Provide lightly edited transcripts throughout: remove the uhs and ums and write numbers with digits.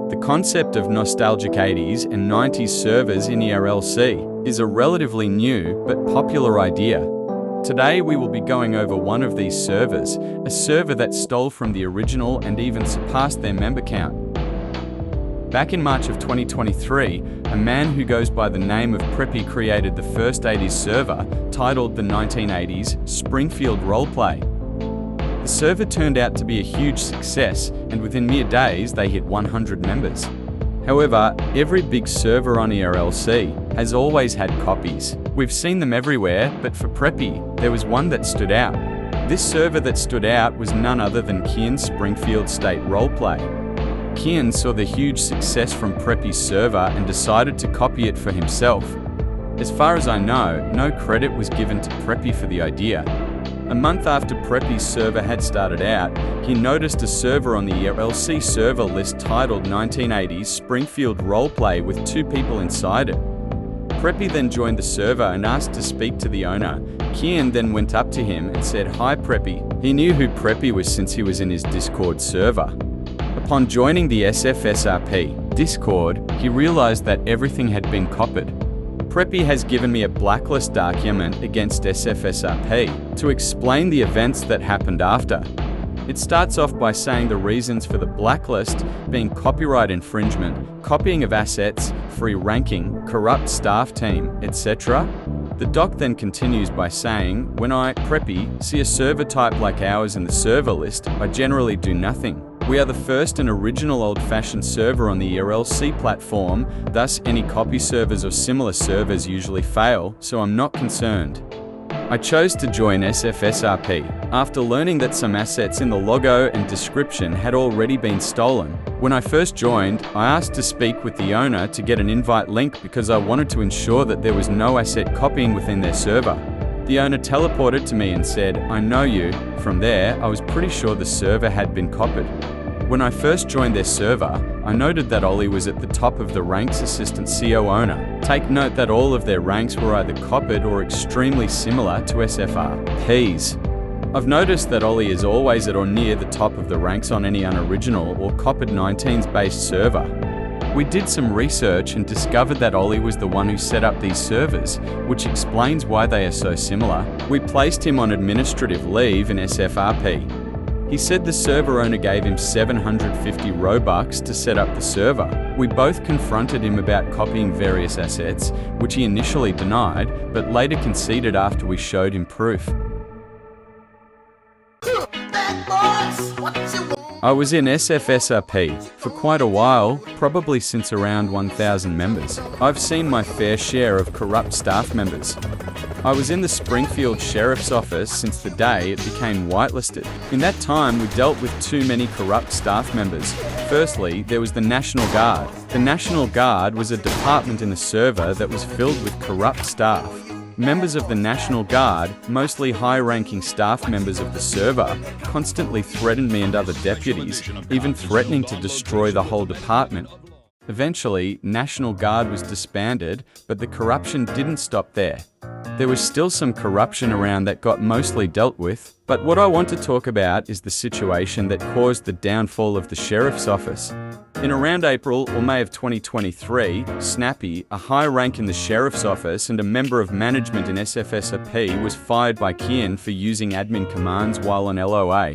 The concept of nostalgic 80s and 90s servers in ERLC is a relatively new but popular idea. Today we will be going over one of these servers, a server that stole from the original and even surpassed their member count. Back in March of 2023, a man who goes by the name of Preppy created the first 80s server, titled the 1980s Springfield Roleplay. The server turned out to be a huge success, and within mere days they hit 100 members. However, every big server on ERLC has always had copies. We've seen them everywhere, but for Preppy, there was one that stood out. This server that stood out was none other than Kian's Springfield State Roleplay. Kian saw the huge success from Preppy's server and decided to copy it for himself. As far as I know, no credit was given to Preppy for the idea. A month after Preppy's server had started out, he noticed a server on the ERLC server list titled 1980s Springfield Roleplay with 2 people inside it. Preppy then joined the server and asked to speak to the owner. Kian then went up to him and said, "Hi Preppy." He knew who Preppy was since he was in his Discord server. Upon joining the SFSRP Discord, he realized that everything had been copied. Preppy has given me a blacklist document against SFSRP to explain the events that happened after. It starts off by saying the reasons for the blacklist being copyright infringement, copying of assets, free ranking, corrupt staff team, etc. The doc then continues by saying, "When I, Preppy, see a server type like ours in the server list, I generally do nothing. We are the first and original old-fashioned server on the ERLC platform, thus any copy servers or similar servers usually fail, so I'm not concerned." I chose to join SFSRP after learning that some assets in the logo and description had already been stolen. When I first joined, I asked to speak with the owner to get an invite link because I wanted to ensure that there was no asset copying within their server. The owner teleported to me and said, "I know you." From there, I was pretty sure the server had been copied. When I first joined their server, I noted that Ollie was at the top of the ranks assistant CO owner. Take note that all of their ranks were either copied or extremely similar to SFRP's. I've noticed that Ollie is always at or near the top of the ranks on any unoriginal or copied 19s based server. We did some research and discovered that Ollie was the one who set up these servers, which explains why they are so similar. We placed him on administrative leave in SFRP. He said the server owner gave him 750 Robux to set up the server. We both confronted him about copying various assets, which he initially denied, but later conceded after we showed him proof. I was in SFSRP for quite a while, probably since around 1,000 members. I've seen my fair share of corrupt staff members. I was in the Springfield Sheriff's Office since the day it became whitelisted. In that time, we dealt with too many corrupt staff members. Firstly, there was the National Guard. The National Guard was a department in the server that was filled with corrupt staff. Members of the National Guard, mostly high-ranking staff members of the server, constantly threatened me and other deputies, even threatening to destroy the whole department. Eventually, National Guard was disbanded, but the corruption didn't stop there. There was still some corruption around that got mostly dealt with, but what I want to talk about is the situation that caused the downfall of the Sheriff's Office. In around April or May of 2023, Snappy, a high rank in the Sheriff's Office and a member of management in SFSRP, was fired by Kian for using admin commands while on LOA.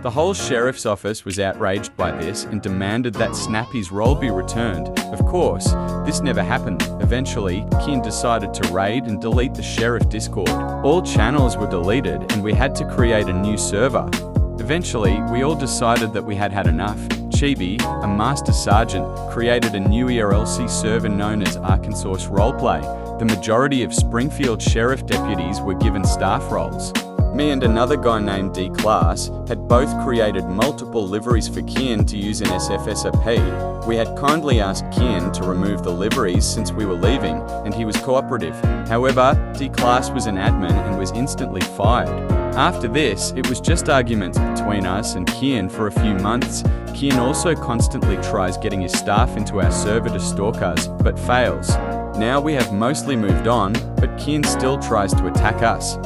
The whole Sheriff's Office was outraged by this and demanded that Snappy's role be returned. Of course, this never happened. Eventually, Kian decided to raid and delete the Sheriff Discord. All channels were deleted and we had to create a new server. Eventually, we all decided that we had had enough. Chibi, a Master Sergeant, created a new ERLC server known as Arkansas Roleplay. The majority of Springfield Sheriff deputies were given staff roles. Me and another guy named D-Class had both created multiple liveries for Kian to use in SFSRP. We had kindly asked Kian to remove the liveries since we were leaving, and he was cooperative. However, D-Class was an admin and was instantly fired. After this, it was just arguments between us and Kian for a few months. Kian also constantly tries getting his staff into our server to stalk us, but fails. Now we have mostly moved on, but Kian still tries to attack us.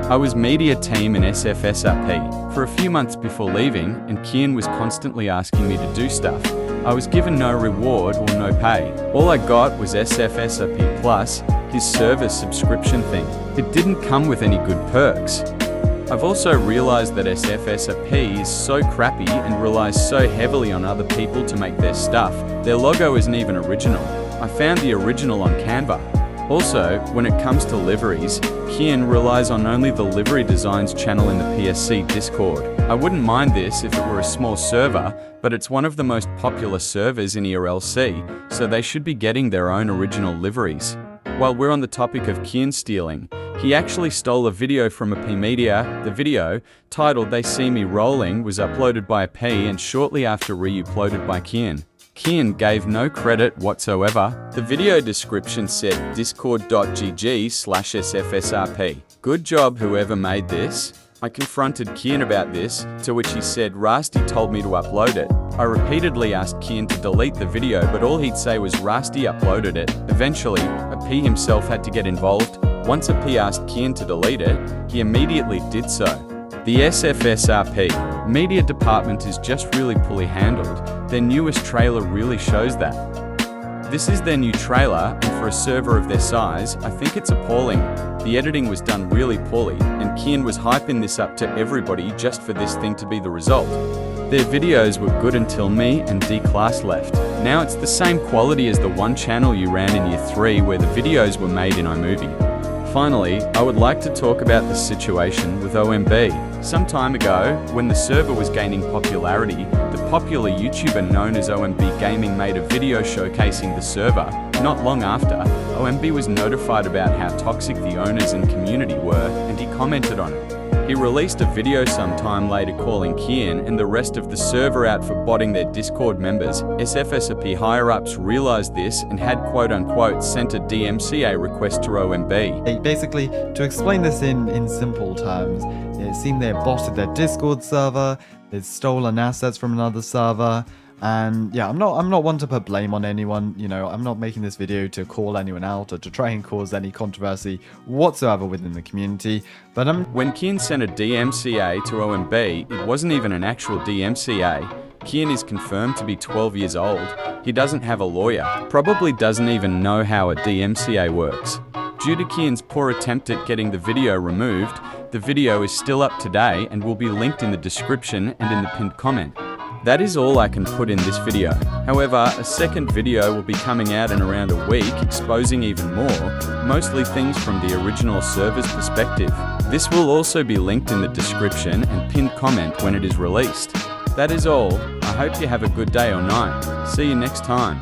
I was media team in SFSRP for a few months before leaving, and Kian was constantly asking me to do stuff. I was given no reward or no pay. All I got was SFSRP Plus, his server subscription thing. It didn't come with any good perks. I've also realized that SFSRP is so crappy and relies so heavily on other people to make their stuff. Their logo isn't even original. I found the original on Canva. Also, when it comes to liveries, Kian relies on only the livery designs channel in the PSC Discord. I wouldn't mind this if it were a small server, but it's one of the most popular servers in ERLC, so they should be getting their own original liveries. While we're on the topic of Kian stealing, he actually stole a video from a P Media. The video, titled "They See Me Rolling," was uploaded by a P and shortly after re-uploaded by Kian. Kian gave no credit whatsoever. The video description said discord.gg/SFSRP. Good job whoever made this. I confronted Kian about this, to which he said Rasty told me to upload it. I repeatedly asked Kian to delete the video, but all he'd say was Rasty uploaded it. Eventually, a P himself had to get involved. Once a P asked Kian to delete it, he immediately did so. The SFSRP media department is just really poorly handled. Their newest trailer really shows that. This is their new trailer, and for a server of their size, I think it's appalling. The editing was done really poorly, and Kian was hyping this up to everybody just for this thing to be the result. Their videos were good until me and D-Class left. Now it's the same quality as the one channel you ran in Year 3 where the videos were made in iMovie. Finally, I would like to talk about the situation with OMB. Some time ago, when the server was gaining popularity, the popular YouTuber known as OMB Gaming made a video showcasing the server. Not long after, OMB was notified about how toxic the owners and community were, and he commented on it. He released a video sometime later calling Kian and the rest of the server out for botting their Discord members. SFSRP higher-ups realized this and had quote-unquote sent a DMCA request to OMB. Basically, to explain this in simple terms, it seemed they had botted their Discord server, they'd stolen assets from another server, and yeah, I'm not one to put blame on anyone. You know, I'm not making this video to call anyone out or to try and cause any controversy whatsoever within the community. But when Kian sent a DMCA to OMB, it wasn't even an actual DMCA. Kian is confirmed to be 12 years old. He doesn't have a lawyer, probably doesn't even know how a DMCA works. Due to Kian's poor attempt at getting the video removed, the video is still up today and will be linked in the description and in the pinned comment. That is all I can put in this video. However, a second video will be coming out in around a week, exposing even more, mostly things from the original server's perspective. This will also be linked in the description and pinned comment when it is released. That is all. I hope you have a good day or night. See you next time.